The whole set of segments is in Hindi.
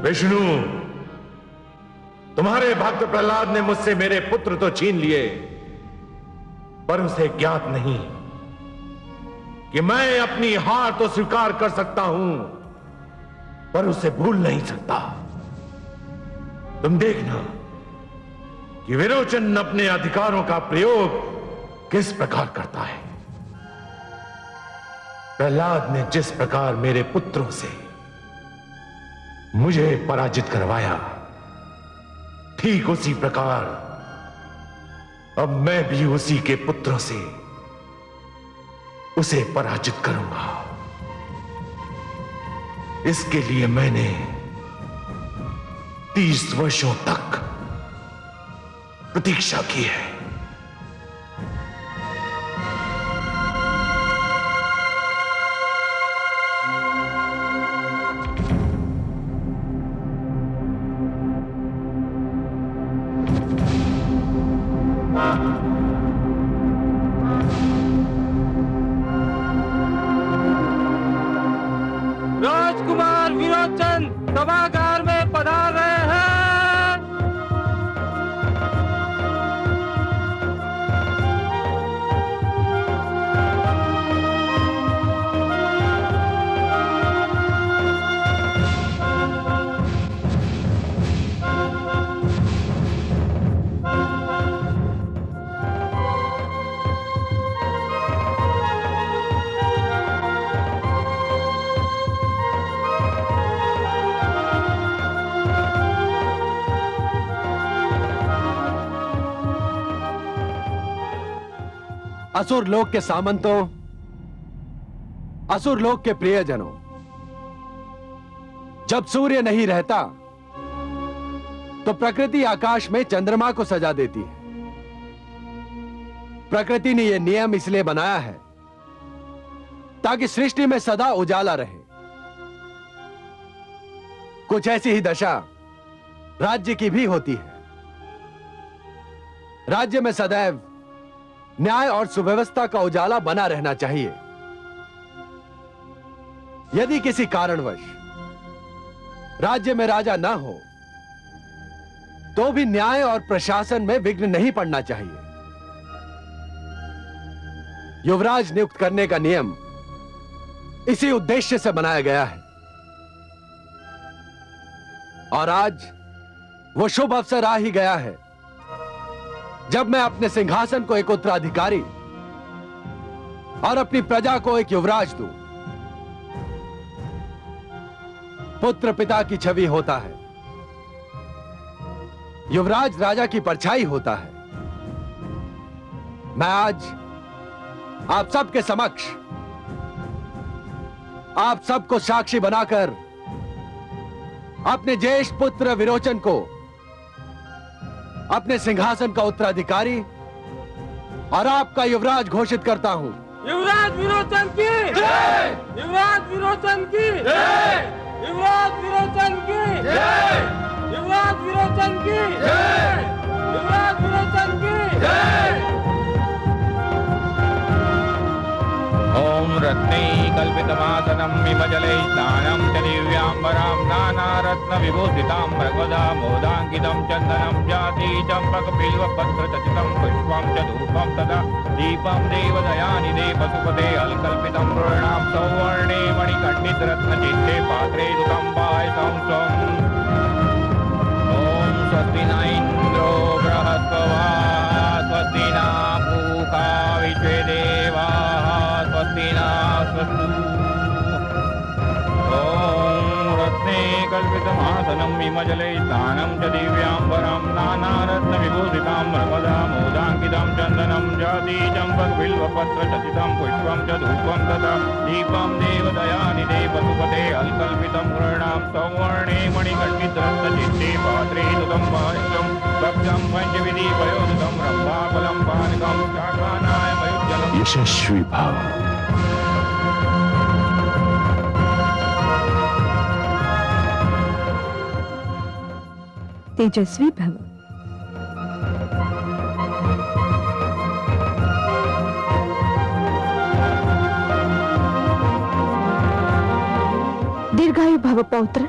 विष्णु, तुम्हारे भक्त प्रहलाद ने मुझसे मेरे पुत्र तो छीन लिए, पर उसे ज्ञात नहीं कि मैं अपनी हार तो स्वीकार कर सकता हूं, पर उसे भूल नहीं सकता। तुम देखना कि विरोचन अपने अधिकारों का प्रयोग किस प्रकार करता है। प्रहलाद ने जिस प्रकार मेरे पुत्रों से मुझे पराजित करवाया, ठीक उसी प्रकार अब मैं भी उसी के पुत्रों से उसे पराजित करूंगा। इसके लिए मैंने 30 वर्षों तक प्रतीक्षा की है। राजकुमार विरोचन सभागार में पधार रहे हैं। असुर लोक के सामंतों, असुर लोक के प्रियजनों, जब सूर्य नहीं रहता तो प्रकृति आकाश में चंद्रमा को सजा देती है। प्रकृति ने यह नियम इसलिए बनाया है ताकि सृष्टि में सदा उजाला रहे। कुछ ऐसी ही दशा राज्य की भी होती है। राज्य में सदैव न्याय और सुव्यवस्था का उजाला बना रहना चाहिए। यदि किसी कारणवश राज्य में राजा ना हो तो भी न्याय और प्रशासन में विघ्न नहीं पड़ना चाहिए। युवराज नियुक्त करने का नियम इसी उद्देश्य से बनाया गया है। और आज वो शुभ अवसर आ ही गया है जब मैं अपने सिंहासन को एक उत्तराधिकारी और अपनी प्रजा को एक युवराज दूं। पुत्र पिता की छवि होता है, युवराज राजा की परछाई होता है। मैं आज आप सबके समक्ष आप सबको साक्षी बनाकर अपने ज्येष्ठ पुत्र विरोचन को अपने सिंहासन का उत्तराधिकारी और आपका युवराज घोषित करता हूं। युवराज विरोचन की जय! युवराज विरोचन की जय! युवराज विरोचन की जय! युवराज विरोचन की जय! युवराज विरोचन की जय! ओम रत्नै कल्पितमासनं विमजलै स्नानं च दिव्याम्बरां नानारत्न विभूषितां मृगदा मोदाङ्कितं चन्दनं जाति चम्पकबिल्वपत्रचचितं पुष्पं च धूपं तदा दीपं देवदयानिधे पशुपते अलकल्पितं पूर्णां सौवर्णे मणिकण्डितरत्नचित्ते पात्रे दुतं पायसं स्वम्। ॐ स्वस्ति न इन्द्रो बृहस्पतिः स्वस्ति न पूषा विश्वदेवाः स्वस्ति नस्तु। ॐ रत्ने कल्पितमासनं विमजलै स्नानं च दिव्याम्बरं नानारत्नविभूषितां मृगदा मोदाङ्कितं चन्दनं जाति चम्पकबिल्वपत्रचचितं पुष्पं च धूपं तथा दीपं देवदयानिधे पशुपते अलकल्पितं पूर्णां सौवर्णे मणिकण्डितरत्नचित्ते पात्रे दुतं पायसं भक्तं पञ्चविधि पयोदुतं रम्भाफलं पानकं शाकानायमयुज्जलम्। यशस्वी भाव। तेजस्वी भव। दीर्घायु भव पौत्र।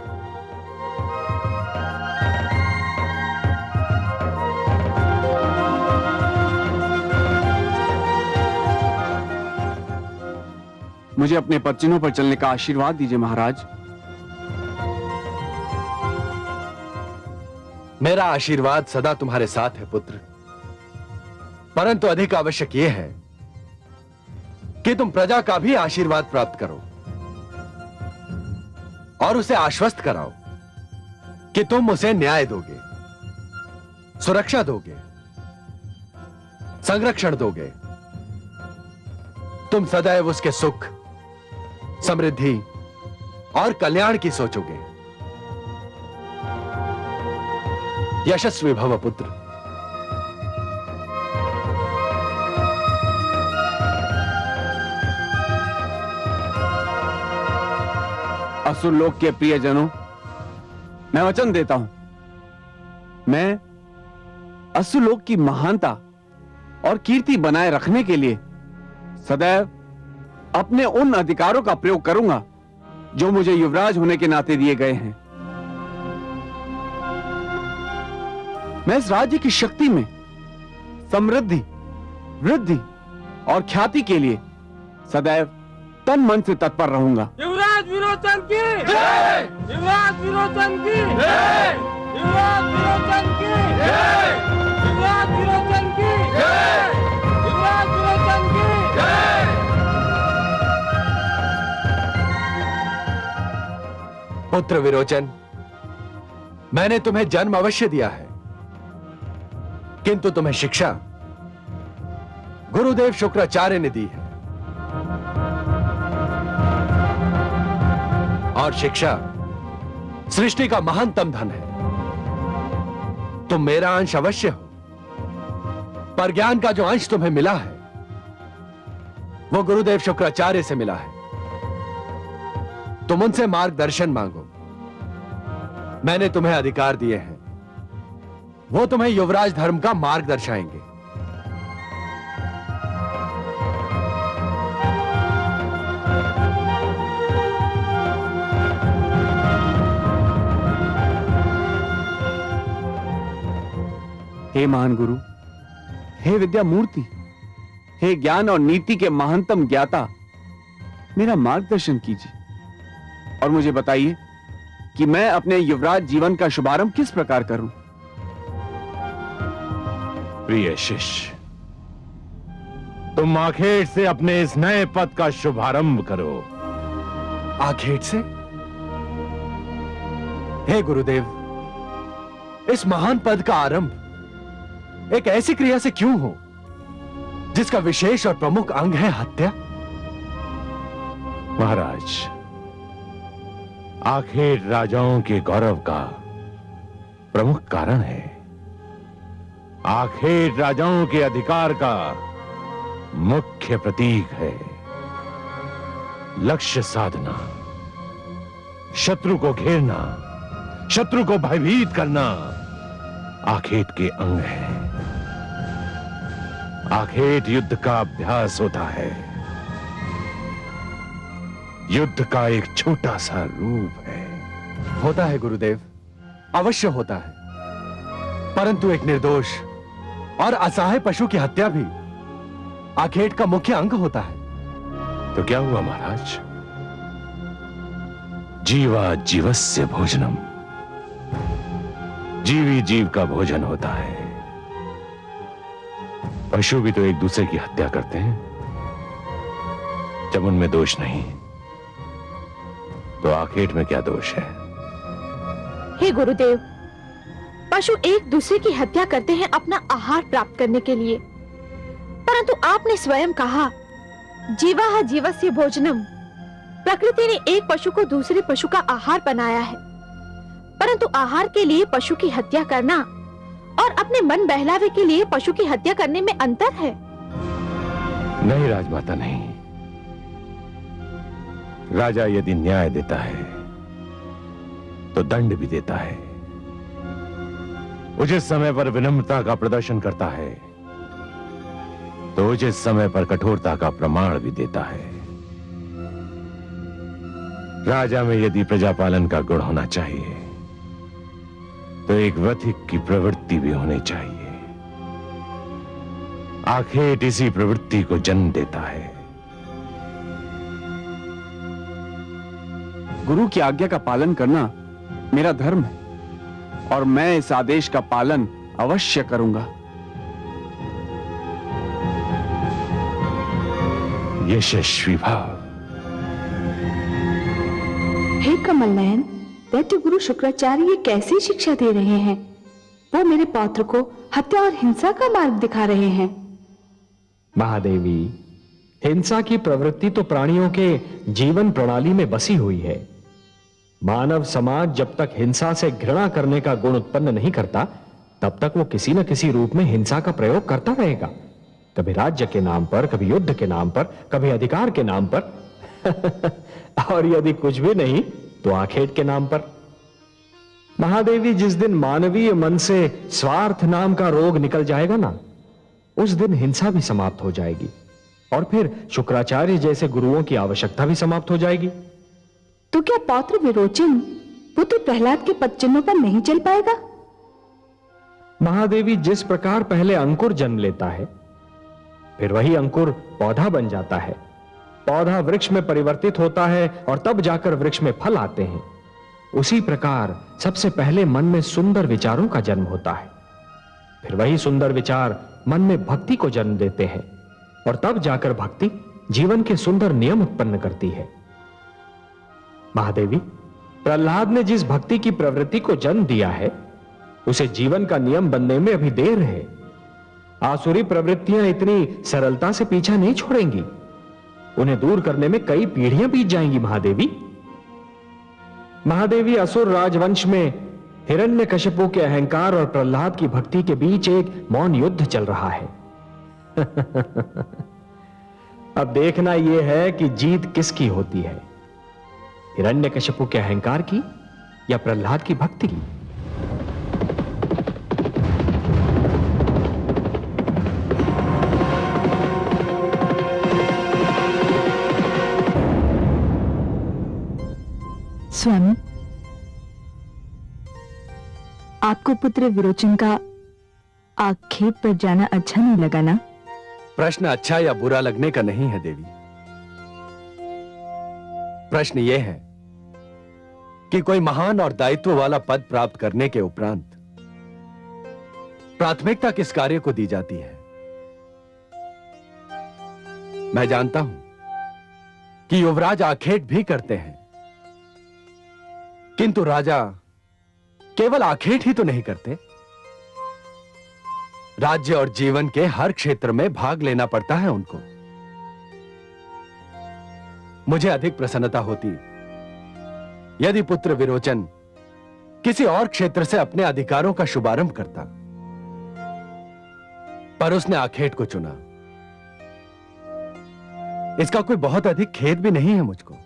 मुझे अपने पदचिन्हों पर चलने का आशीर्वाद दीजिए महाराज। मेरा आशीर्वाद सदा तुम्हारे साथ है पुत्र, परंतु अधिक आवश्यक यह है कि तुम प्रजा का भी आशीर्वाद प्राप्त करो और उसे आश्वस्त कराओ कि तुम उसे न्याय दोगे, सुरक्षा दोगे, संरक्षण दोगे। तुम सदैव उसके सुख, समृद्धि और कल्याण की सोचोगे। यशस्वी भव पुत्र। असुर लोक के प्रियजनों, मैं वचन देता हूं, मैं असुर लोक की महानता और कीर्ति बनाए रखने के लिए सदैव अपने उन अधिकारों का प्रयोग करूंगा जो मुझे युवराज होने के नाते दिए गए हैं। मैं इस राज्य की शक्ति में समृद्धि, वृद्धि और ख्याति के लिए सदैव तन मन से तत्पर रहूंगा। युवराज विरोचन की जय! युवराज विरोचन की जय! युवराज विरोचन की जय! युवराज विरोचन की जय! युवराज विरोचन की जय! पुत्र विरोचन, मैंने तुम्हें जन्म अवश्य दिया है, किंतु तुम्हें शिक्षा गुरुदेव शुक्राचार्य ने दी है। और शिक्षा सृष्टि का महानतम धन है। तुम मेरा अंश अवश्य हो, पर ज्ञान का जो अंश तुम्हें मिला है वो गुरुदेव शुक्राचार्य से मिला है। तुम उनसे मार्गदर्शन मांगो। मैंने तुम्हें अधिकार दिए हैं, वो तुम्हें युवराज धर्म का मार्ग दर्शाएंगे। हे महान गुरु, हे विद्या मूर्ति, हे ज्ञान और नीति के महानतम ज्ञाता, मेरा मार्गदर्शन कीजिए और मुझे बताइए कि मैं अपने युवराज जीवन का शुभारंभ किस प्रकार करूं। प्रिय शिष्य, तुम आखेट से अपने इस नए पद का शुभारंभ करो। आखेट से? हे गुरुदेव, इस महान पद का आरंभ एक ऐसी क्रिया से क्यों हो जिसका विशेष और प्रमुख अंग है हत्या? महाराज, आखेट राजाओं के गौरव का प्रमुख कारण है। आखेट राजाओं के अधिकार का मुख्य प्रतीक है। लक्ष्य साधना, शत्रु को घेरना, शत्रु को भयभीत करना आखेट के अंग है। आखेट युद्ध का अभ्यास होता है। युद्ध का एक छोटा सा रूप है। होता है गुरुदेव, अवश्य होता है, परंतु एक निर्दोष और असहाय पशु की हत्या भी आखेट का मुख्य अंग होता है। तो क्या हुआ महाराज? जीवा जीवस्य भोजनम, जीवी जीव का भोजन होता है। पशु भी तो एक दूसरे की हत्या करते हैं। जब उनमें दोष नहीं तो आखेट में क्या दोष है? हे गुरुदेव, पशु एक दूसरे की हत्या करते हैं अपना आहार प्राप्त करने के लिए, परंतु आपने स्वयं कहा जीवा जीवस्य भोजनम। प्रकृति ने एक पशु को दूसरे पशु का आहार बनाया है, परंतु आहार के लिए पशु की हत्या करना और अपने मन बहलावे के लिए पशु की हत्या करने में अंतर है। नहीं राजमाता, नहीं। राजा यदि न्याय देता है तो दंड भी देता है। उचित समय पर विनम्रता का प्रदर्शन करता है तो उचित समय पर कठोरता का प्रमाण भी देता है। राजा में यदि प्रजापालन का गुण होना चाहिए तो एक वधिक की प्रवृत्ति भी होनी चाहिए। आखेट इसी प्रवृत्ति को जन्म देता है। गुरु की आज्ञा का पालन करना मेरा धर्म है और मैं इस आदेश का पालन अवश्य करूंगा। यशस्वी भाव। हे कमल नयन, दैत्य गुरु शुक्राचार्य ये कैसी शिक्षा दे रहे हैं? वो मेरे पौत्र को हत्या और हिंसा का मार्ग दिखा रहे हैं। महादेवी, हिंसा की प्रवृत्ति तो प्राणियों के जीवन प्रणाली में बसी हुई है। मानव समाज जब तक हिंसा से घृणा करने का गुण उत्पन्न नहीं करता, तब तक वो किसी न किसी रूप में हिंसा का प्रयोग करता रहेगा। कभी राज्य के नाम पर, कभी युद्ध के नाम पर, कभी अधिकार के नाम पर और यदि कुछ भी नहीं तो आखेट के नाम पर। महादेवी, जिस दिन मानवीय मन से स्वार्थ नाम का रोग निकल जाएगा ना, उस दिन हिंसा भी समाप्त हो जाएगी और फिर शुक्राचार्य जैसे गुरुओं की आवश्यकता भी समाप्त हो जाएगी। तो क्या पौत्र विरोचन पुत्र प्रहलाद के पदचिन्हों पर नहीं चल पाएगा? महादेवी, जिस प्रकार पहले अंकुर जन्म लेता है, फिर वही अंकुर पौधा बन जाता है, पौधा वृक्ष में परिवर्तित होता है और तब जाकर वृक्ष में फल आते हैं, उसी प्रकार सबसे पहले मन में सुंदर विचारों का जन्म होता है, फिर वही सुंदर विचार मन में भक्ति को जन्म देते हैं और तब जाकर भक्ति जीवन के सुंदर नियम उत्पन्न करती है। महादेवी, प्रहलाद ने जिस भक्ति की प्रवृत्ति को जन्म दिया है, उसे जीवन का नियम बनने में अभी देर है। आसुरी प्रवृत्तियां इतनी सरलता से पीछा नहीं छोड़ेंगी, उन्हें दूर करने में कई पीढ़ियां बीत जाएंगी। महादेवी, असुर राजवंश में हिरण्यकशिपु के अहंकार और प्रहलाद की भक्ति के बीच एक मौन युद्ध चल रहा है। अब देखना यह है कि जीत किसकी होती है, हिरण्यकशिपु के अहंकार की या प्रहलाद की भक्ति की। स्वामी, आपको पुत्र विरोचन का आखेट पर जाना अच्छा नहीं लगा ना? प्रश्न अच्छा या बुरा लगने का नहीं है देवी। प्रश्न यह है कि कोई महान और दायित्व वाला पद प्राप्त करने के उपरांत प्राथमिकता किस कार्य को दी जाती है। मैं जानता हूं कि युवराज आखेट भी करते हैं, किंतु राजा केवल आखेट ही तो नहीं करते, राज्य और जीवन के हर क्षेत्र में भाग लेना पड़ता है उनको। मुझे अधिक प्रसन्नता होती यदि पुत्र विरोचन किसी और क्षेत्र से अपने अधिकारों का शुभारंभ करता, पर उसने आखेट को चुना। इसका कोई बहुत अधिक खेद भी नहीं है मुझको।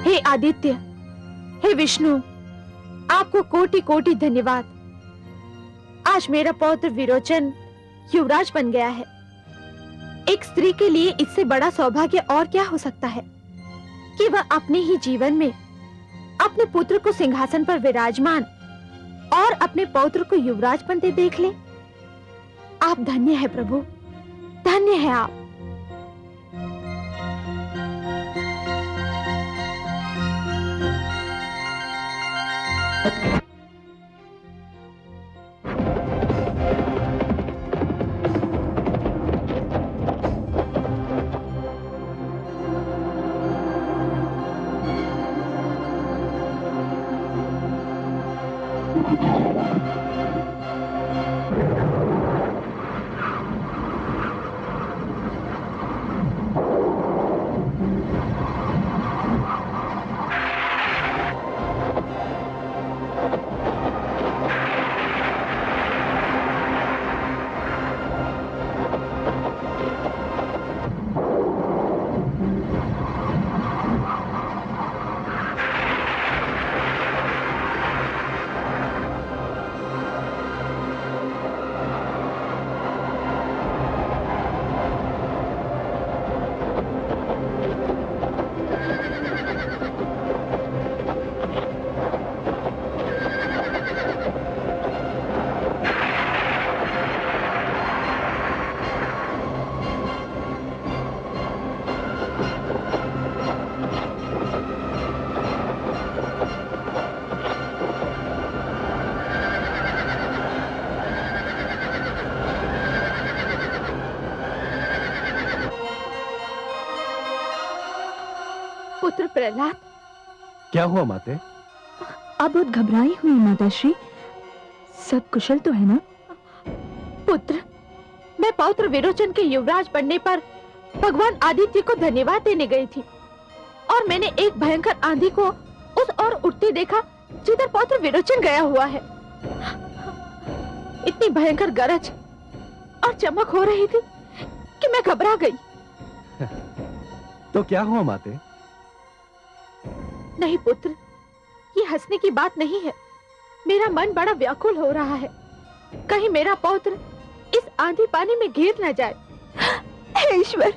हे आदित्य, हे विष्णु, आपको कोटि कोटि धन्यवाद। आज मेरा पौत्र विरोचन युवराज बन गया है। एक स्त्री के लिए इससे बड़ा सौभाग्य और क्या हो सकता है कि वह अपने ही जीवन में अपने पुत्र को सिंहासन पर विराजमान और अपने पौत्र को युवराज बनते देख ले। आप धन्य है प्रभु, धन्य है आप। पुत्र प्रहलाद, क्या हुआ माते? आप बहुत घबराई हुई माताश्री, सब कुशल तो है ना? पुत्र, मैं पौत्र विरोचन के युवराज बनने पर भगवान आदित्य को धन्यवाद देने गई थी और मैंने एक भयंकर आंधी को उस ओर उठते देखा जिधर पौत्र विरोचन गया हुआ है। इतनी भयंकर गरज और चमक हो रही थी कि मैं घबरा गई। तो क्या हुआ माते? नहीं पुत्र, ये हंसने की बात नहीं है। मेरा मन बड़ा व्याकुल हो रहा है, कहीं मेरा पौत्र इस आंधी पानी में गिर न जाए। हे ईश्वर!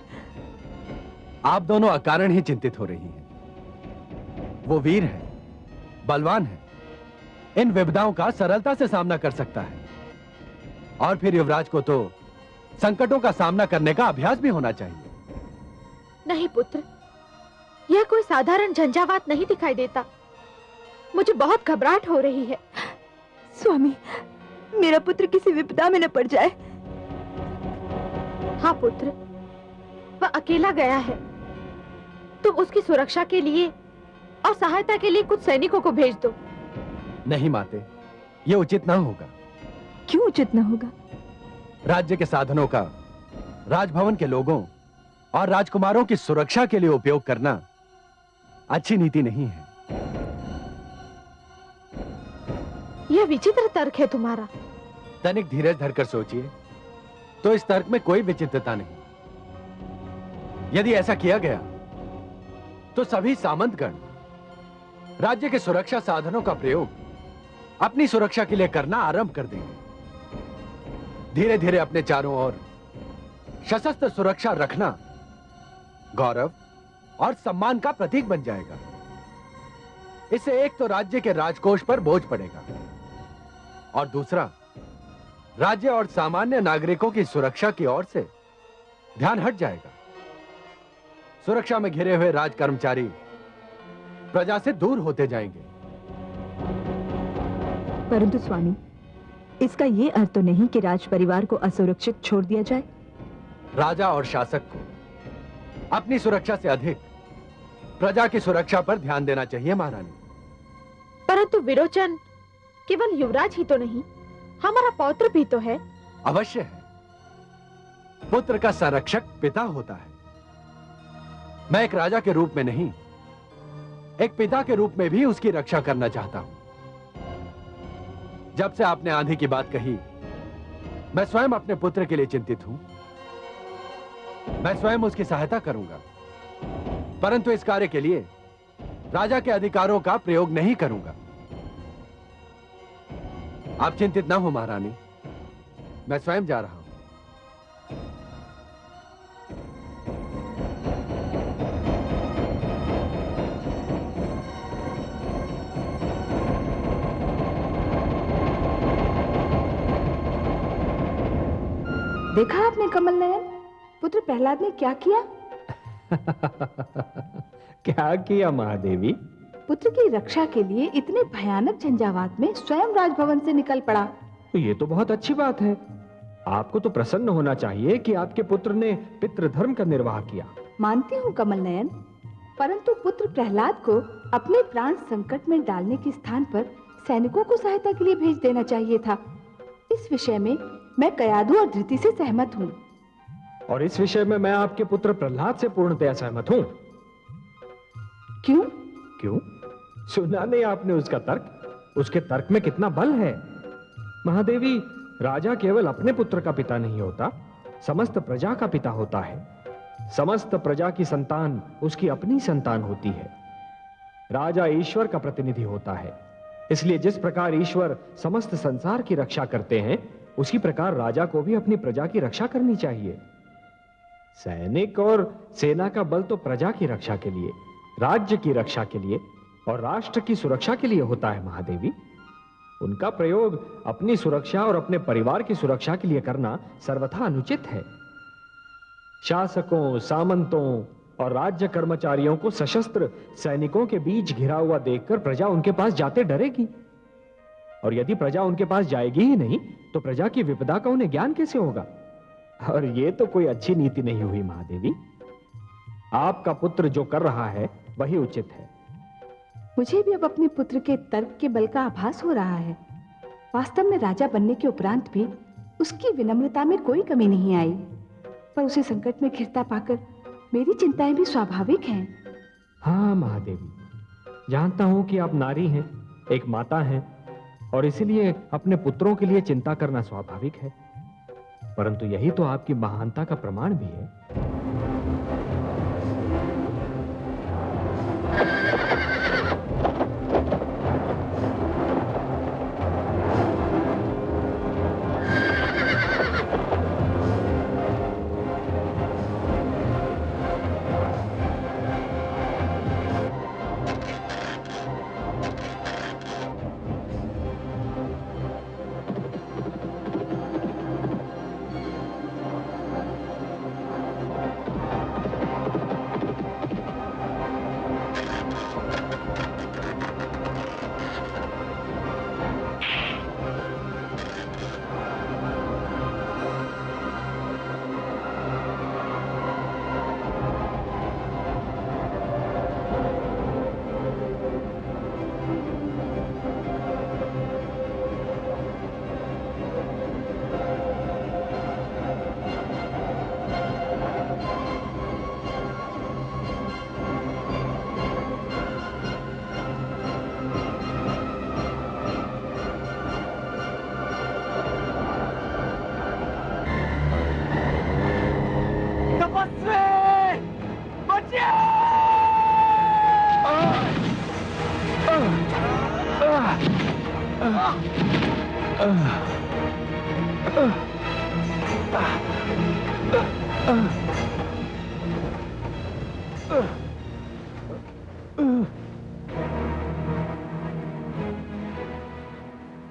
आप दोनों अकारण ही चिंतित हो रही हैं। वो वीर है, बलवान है, इन विपदाओं का सरलता से सामना कर सकता है। और फिर युवराज को तो संकटों का सामना करने का अभ्यास भी होना चाहिए। नहीं पुत्र, यह कोई साधारण झंझावात नहीं दिखाई देता। मुझे बहुत घबराहट हो रही है। स्वामी, मेरा पुत्र किसी विपदा में न पड़ जाए। हाँ पुत्र, वह अकेला गया है। तुम उसकी सुरक्षा के लिए और सहायता के लिए कुछ सैनिकों को भेज दो। नहीं माते, यह उचित ना होगा। क्यों उचित न होगा? राज्य के साधनों का राजभवन के लोगों और राजकुमारों की सुरक्षा के लिए उपयोग करना अच्छी नीति नहीं है। यह विचित्र तर्क है तुम्हारा। तनिक धीरज धरकर सोचिए तो इस तर्क में कोई विचित्रता नहीं। यदि ऐसा किया गया तो सभी सामंतगण राज्य के सुरक्षा साधनों का प्रयोग अपनी सुरक्षा के लिए करना आरंभ कर देंगे। धीरे धीरे अपने चारों ओर सशस्त्र सुरक्षा रखना गौरव और सम्मान का प्रतीक बन जाएगा। इससे एक तो राज्य के राजकोष पर बोझ पड़ेगा और दूसरा राज्य और सामान्य नागरिकों की सुरक्षा की ओर से ध्यान हट जाएगा। सुरक्षा में घिरे हुए राज कर्मचारी प्रजा से दूर होते जाएंगे। परंतु स्वामी, इसका ये अर्थ तो नहीं कि राज परिवार को असुरक्षित छोड़ दिया जाए। राजा और शासक को अपनी सुरक्षा से अधिक प्रजा की सुरक्षा पर ध्यान देना चाहिए महारानी। परंतु विरोचन केवल युवराज ही तो नहीं, हमारा पौत्र भी तो है। अवश्य है। पुत्र का संरक्षक पिता होता है। मैं एक राजा के रूप में नहीं, एक पिता के रूप में भी उसकी रक्षा करना चाहता हूं। जब से आपने आंधी की बात कही, मैं स्वयं अपने पुत्र के लिए चिंतित हूं। मैं स्वयं उसकी सहायता करूंगा, परंतु इस कार्य के लिए राजा के अधिकारों का प्रयोग नहीं करूंगा। आप चिंतित ना हो महारानी, मैं स्वयं जा रहा हूं। देखा आपने कमल नयन, पुत्र प्रहलाद ने क्या किया? क्या किया महादेवी? पुत्र की रक्षा के लिए इतने भयानक झंझावात में स्वयं राजभवन से निकल पड़ा। तो ये तो बहुत अच्छी बात है। आपको तो प्रसन्न होना चाहिए कि आपके पुत्र ने पितृधर्म का निर्वाह किया। मानती हूँ कमल नयन, परंतु पुत्र प्रहलाद को अपने प्राण संकट में डालने के स्थान पर सैनिकों को सहायता के लिए भेज देना चाहिए था। इस विषय में मैं कयादू और धृति से सहमत हूँ। और इस विषय में मैं आपके पुत्र प्रहलाद से पूर्णतया सहमत हूँ। क्यों? क्यों? सुना नहीं आपने उसका तर्क? उसके तर्क में कितना बल है। महादेवी, राजा केवल अपने पुत्र का पिता नहीं होता, समस्त प्रजा का पिता होता है। समस्त प्रजा की संतान उसकी अपनी संतान होती है। राजा ईश्वर का प्रतिनिधि होता है, इसलिए जिस प्रकार ईश्वर समस्त संसार की रक्षा करते हैं, उसी प्रकार राजा को भी अपनी प्रजा की रक्षा करनी चाहिए। सैनिक और सेना का बल तो प्रजा की रक्षा के लिए, राज्य की रक्षा के लिए और राष्ट्र की सुरक्षा के लिए होता है महादेवी। उनका प्रयोग अपनी सुरक्षा और अपने परिवार की सुरक्षा के लिए करना सर्वथा अनुचित है। शासकों, सामंतों और राज्य कर्मचारियों को सशस्त्र सैनिकों के बीच घिरा हुआ देखकर प्रजा उनके पास जाते डरेगी, और यदि प्रजा उनके पास जाएगी ही नहीं तो प्रजा की विपदा का उन्हें ज्ञान कैसे होगा? और यह तो कोई अच्छी नीति नहीं हुई महादेवी। आपका पुत्र जो कर रहा है वही उचित है। मुझे भी अब अपने पुत्र के तर्क के बल का आभास हो रहा है। वास्तव में राजा बनने के उपरांत भी उसकी विनम्रता में कोई कमी नहीं आई, पर उसे संकट में घिरता पाकर मेरी चिंताएं भी स्वाभाविक हैं। हाँ महादेवी, जानता हूं कि आप नारी हैं, एक माता हैं, और इसीलिए अपने पुत्रों के लिए चिंता करना स्वाभाविक है, परंतु यही तो आपकी महानता का प्रमाण भी है।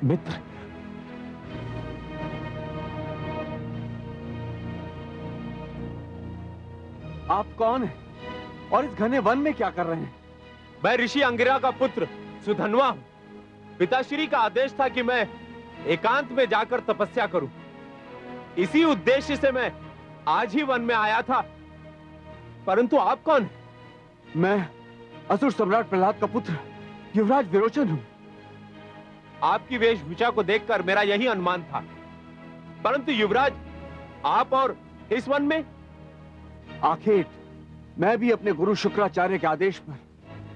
मित्र, आप कौन हैं और इस घने वन में क्या कर रहे हैं? मैं ऋषि अंगिरा का पुत्र सुधन्वा हूं। पिताश्री का आदेश था कि मैं एकांत में जाकर तपस्या करूं। इसी उद्देश्य से मैं आज ही वन में आया था। परंतु आप कौन हैं? मैं असुर सम्राट प्रहलाद का पुत्र युवराज विरोचन हूं। आपकी वेशभूषा को देखकर मेरा यही अनुमान था। परंतु युवराज, आप और इस वन में? आखेट मैं भी अपने गुरु शुक्राचार्य के आदेश पर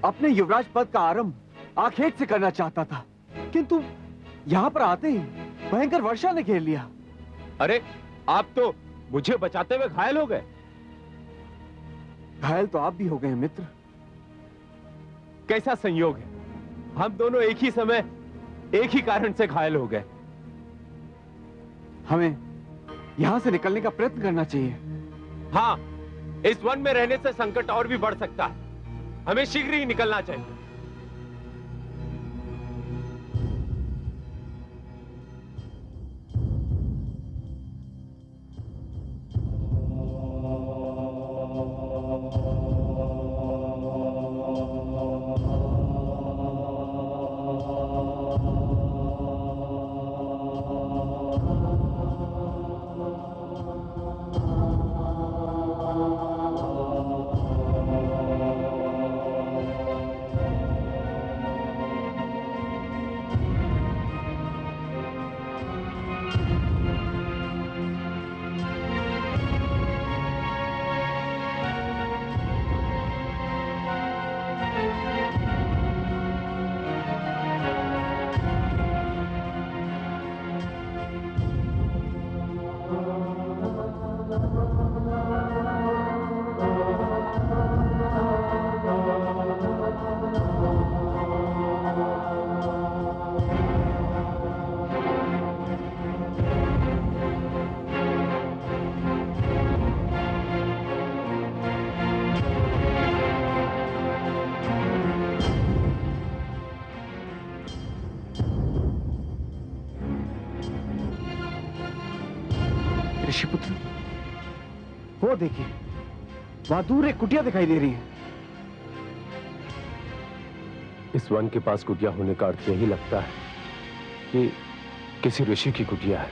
अपने युवराज पद का आरंभ आखेट से करना चाहता था, किंतु यहां पर आते ही भयंकर वर्षा ने घेर लिया। अरे, आप तो मुझे बचाते हुए घायल हो गए। घायल तो आप भी हो गए मित्र। कैसा संयोग है, हम दोनों एक ही समय एक ही कारण से घायल हो गए। हमें यहां से निकलने का प्रयत्न करना चाहिए। हाँ, इस वन में रहने से संकट और भी बढ़ सकता है। हमें शीघ्र ही निकलना चाहिए। ऋषिपुत्र, वो देखिए, वहां दूर एक कुटिया दिखाई दे रही है। इस वन के पास कुटिया होने का अर्थ यही लगता है कि किसी ऋषि की कुटिया है।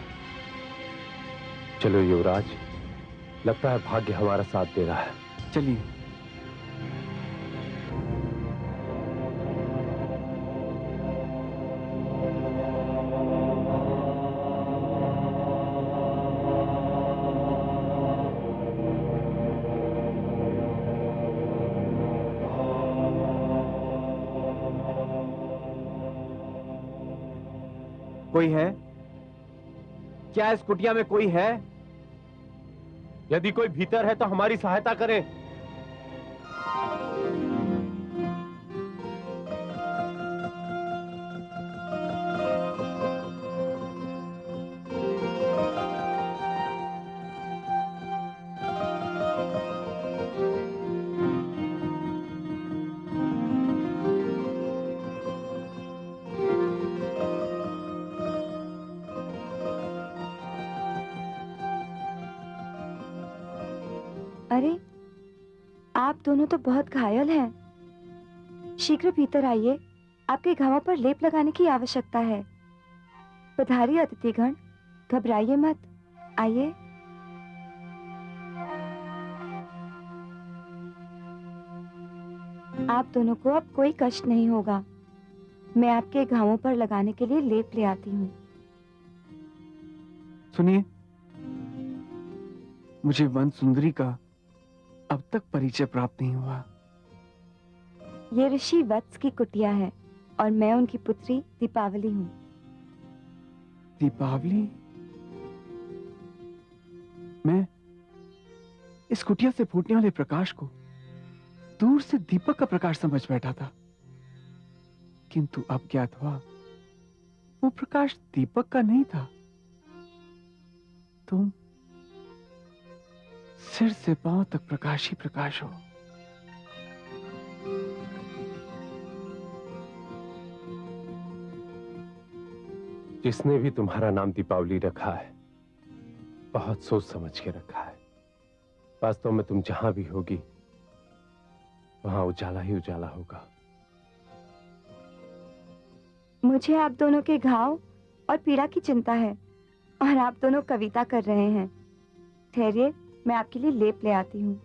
चलो युवराज, लगता है भाग्य हमारा साथ दे रहा है। चलिए। कोई है क्या? इस कुटिया में कोई है? यदि कोई भीतर है तो हमारी सहायता करें। अरे, आप दोनों तो बहुत घायल हैं। शीघ्र भीतर आइए, आपके घावों पर लेप लगाने की आवश्यकता है। पधारिए अतिथिगण, घबराइए मत, आइए। आप दोनों को अब कोई कष्ट नहीं होगा। मैं आपके घावों पर लगाने के लिए लेप ले आती हूँ। सुनिए, मुझे वन सुंदरी का अब तक परिचय प्राप्त नहीं हुआ। ये ऋषि वत्स की कुटिया है और मैं उनकी पुत्री दीपावली हूँ। दीपावली? मैं इस कुटिया से फूटने वाले प्रकाश को दूर से दीपक का प्रकाश समझ बैठा था, किंतु अब ज्ञात हुआ वो प्रकाश दीपक का नहीं था। तुम सिर से पांव तक प्रकाश ही प्रकाश हो। जिसने भी तुम्हारा नाम दीपावली रखा है, बहुत सोच समझ के रखा है। वास्तव में तुम जहां भी होगी वहां उजाला ही उजाला होगा। मुझे आप दोनों के घाव और पीड़ा की चिंता है और आप दोनों कविता कर रहे हैं। ठहरिए, मैं आपके लिए लेप ले आती हूँ।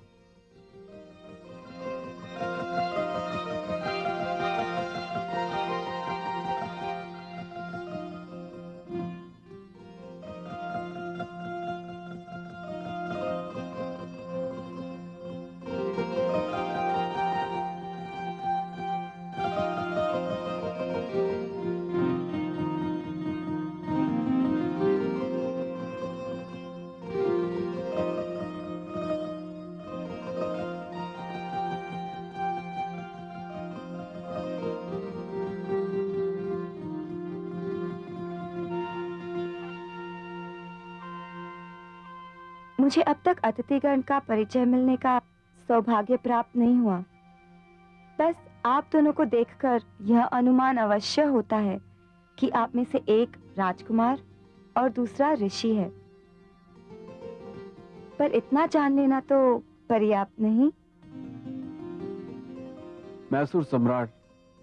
मुझे अब तक अतिथिगण का परिचय मिलने का सौभाग्य प्राप्त नहीं हुआ। बस आप दोनों को देखकर यह अनुमान अवश्य होता है कि आप में से एक राजकुमार और दूसरा ऋषि है, पर इतना जान लेना तो पर्याप्त नहीं। मैं असुर सम्राट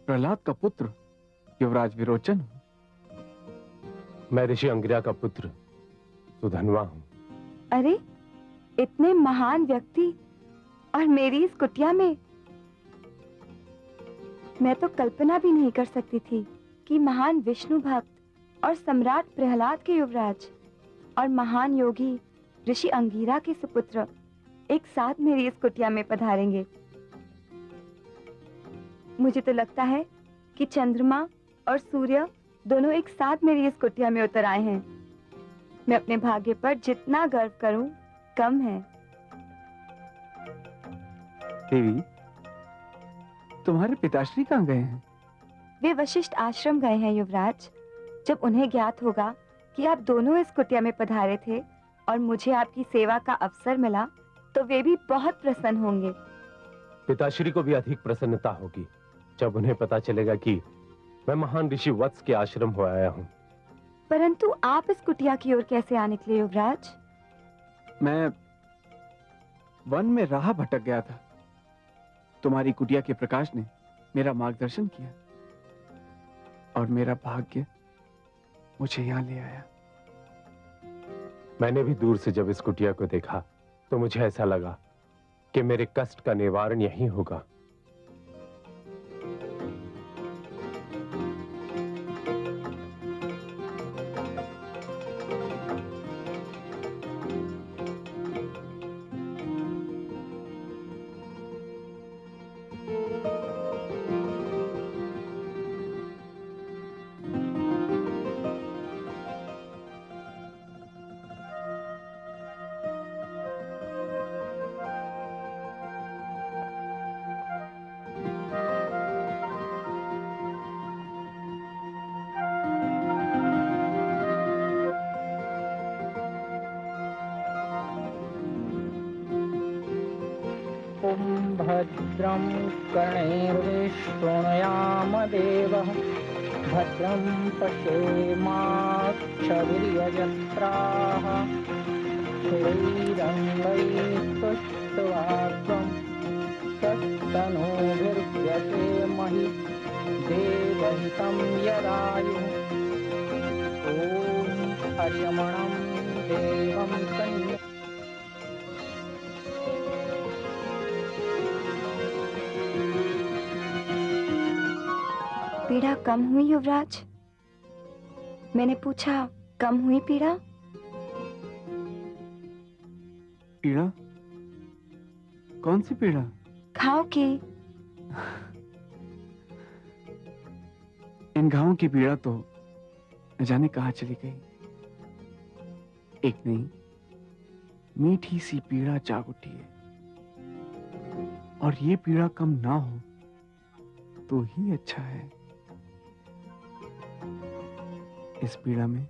प्रहलाद का पुत्र युवराज विरोचन हूं। मैं ऋषि अंगिरा का पुत्र सुधन्वा हूं। अरे, इतने महान व्यक्ति और मेरी इस कुटिया में! मैं तो कल्पना भी नहीं कर सकती थी कि महान विष्णु भक्त और सम्राट प्रहलाद के युवराज और महान योगी ऋषि अंगिरा के सुपुत्र एक साथ मेरी इस कुटिया में पधारेंगे। मुझे तो लगता है कि चंद्रमा और सूर्य दोनों एक साथ मेरी इस कुटिया में उतर आए हैं। मैं अपने भाग्य पर जितना गर्व करूं कम है। देवी, तुम्हारे पिताश्री कहाँ गए हैं? वे वशिष्ठ आश्रम गए हैं युवराज। जब उन्हें ज्ञात होगा कि आप दोनों इस कुटिया में पधारे थे और मुझे आपकी सेवा का अवसर मिला, तो वे भी बहुत प्रसन्न होंगे। पिताश्री को भी अधिक प्रसन्नता होगी जब उन्हें पता चलेगा कि मैं महान ऋषि वत्स के आश्रम हो आया हूँ। परंतु आप इस कुटिया की ओर कैसे आ निकले युवराज? मैं वन में राह भटक गया था। तुम्हारी कुटिया के प्रकाश ने मेरा मार्गदर्शन किया और मेरा भाग्य मुझे यहां ले आया। मैंने भी दूर से जब इस कुटिया को देखा तो मुझे ऐसा लगा कि मेरे कष्ट का निवारण यहीं होगा। भद्रं कर्णैर्विष्णुयाम देवः भद्रं पश्येमाक्षभिर्यजत्राः स्थिरैरङ्गैस्तुष्ट्वाग्रं तस्तनूभिर्व्यसेमहि देवहितं यदायुः ॐ हरियमणं देवं कन्या पीड़ा कम हुई युवराज? मैंने पूछा, कम हुई पीड़ा? पीड़ा? कौन सी पीड़ा? घाव की। इन घावों की पीड़ा तो न जाने कहां चली गई। एक नहीं, मीठी सी पीड़ा जाग उठी है और ये पीड़ा कम ना हो तो ही अच्छा है। इस पीड़ा में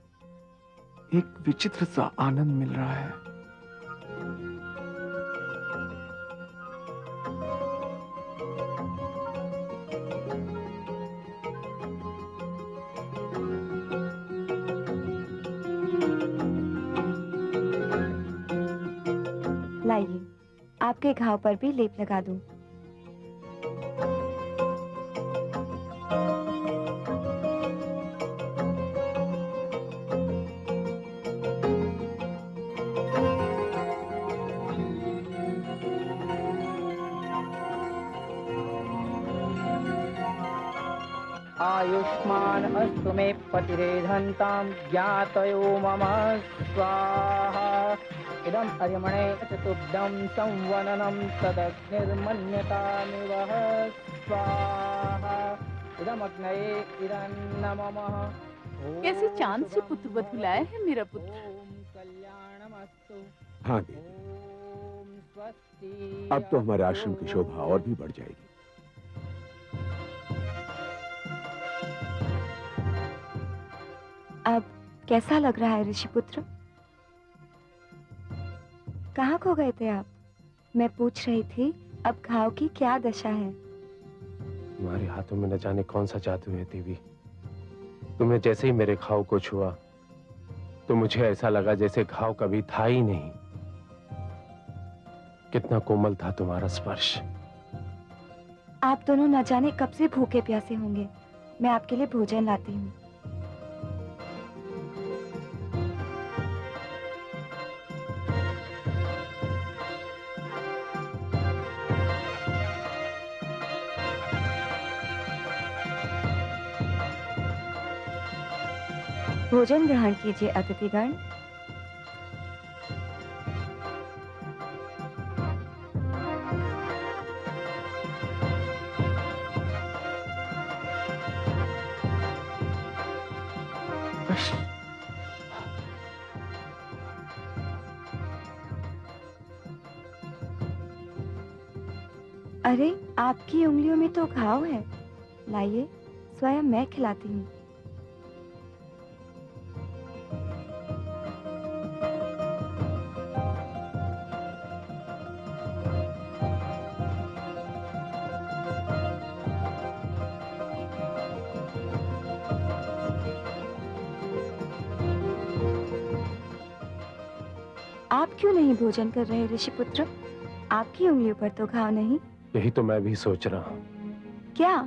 एक विचित्र सा आनंद मिल रहा है। लाइए, आपके घाव पर भी लेप लगा दूं। आयुष्मान अस्तु मे पतिरेधन्तां ज्ञातयो मम स्वाहा इदम् अर्यमणे चतुर्दं संवननं तदग्निर्मन्यतामिवः स्वाहा इदमग्नये इदन्नमः। कैसे चांद से पुत्र वधु लाया है मेरा पुत्र। कल्याणमस्तु। हाँ देवी, अब तो हमारे आश्रम की शोभा और भी बढ़ जाएगी। अब कैसा लग रहा है ऋषिपुत्र? कहाँ खो गए थे आप? मैं पूछ रही थी अब घाव की क्या दशा है? तुम्हारे हाथों में न जाने कौन सा जादू है देवी। तुमने जैसे ही मेरे घाव को छुआ तो मुझे ऐसा लगा जैसे घाव कभी था ही नहीं। कितना कोमल था तुम्हारा स्पर्श। आप दोनों न जाने कब से भूखे प्यासे होंगे। मैं आपके लिए भोजन लाती हूँ। भोजन ग्रहण कीजिए अतिथिगण। अरे, आपकी उंगलियों में तो घाव है। लाइए, स्वयं मैं खिलाती हूँ। आप क्यों नहीं भोजन कर रहे ऋषिपुत्र? आपकी उंगलियों पर तो घाव नहीं। यही तो मैं भी सोच रहा हूं क्या?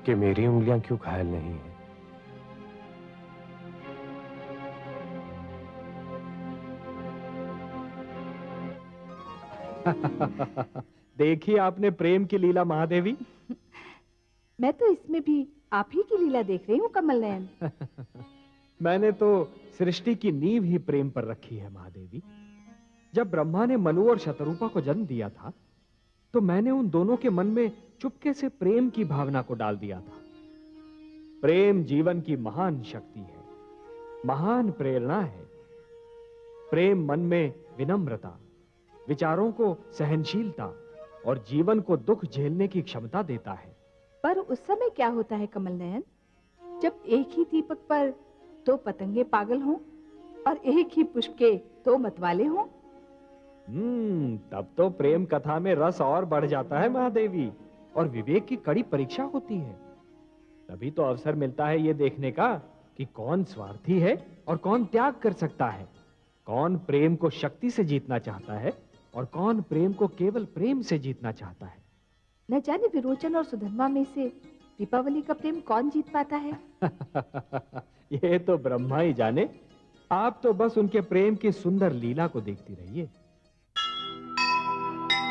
कि मेरी उंगलियां क्यों घायल नहीं है। देखिए आपने प्रेम की लीला महादेवी। मैं तो इसमें भी आप ही की लीला देख रही हूँ कमल नयन। मैंने तो सृष्टि की नींव ही प्रेम पर रखी है महादेवी। जब ब्रह्मा ने मनु और शतरूपा को जन्म दिया था तो मैंने उन दोनों के मन में चुपके से प्रेम की भावना को डाल दिया था। प्रेम जीवन की महान शक्ति है, महान प्रेरणा है। प्रेम मन में विनम्रता, विचारों को सहनशीलता और जीवन को दुख झेलने की क्षमता देता है। पर उस समय क्या होता है कमल नयन, जब एक ही दीपक पर दो पतंगे पागल हों और एक ही पुष्प के दो मतवाले हों? तब तो प्रेम कथा में रस और बढ़ जाता है महादेवी, और विवेक की कड़ी परीक्षा होती है। तभी तो अवसर मिलता है ये देखने का कि कौन स्वार्थी है और कौन त्याग कर सकता है, कौन प्रेम को शक्ति से जीतना चाहता है और कौन प्रेम को केवल प्रेम से जीतना चाहता है। न जाने विरोचन और सुधन्वा में से दीपावली का प्रेम कौन जीत पाता है? ये तो ब्रह्मा ही जाने। आप तो बस उनके प्रेम की सुंदर लीला को देखती रहिए।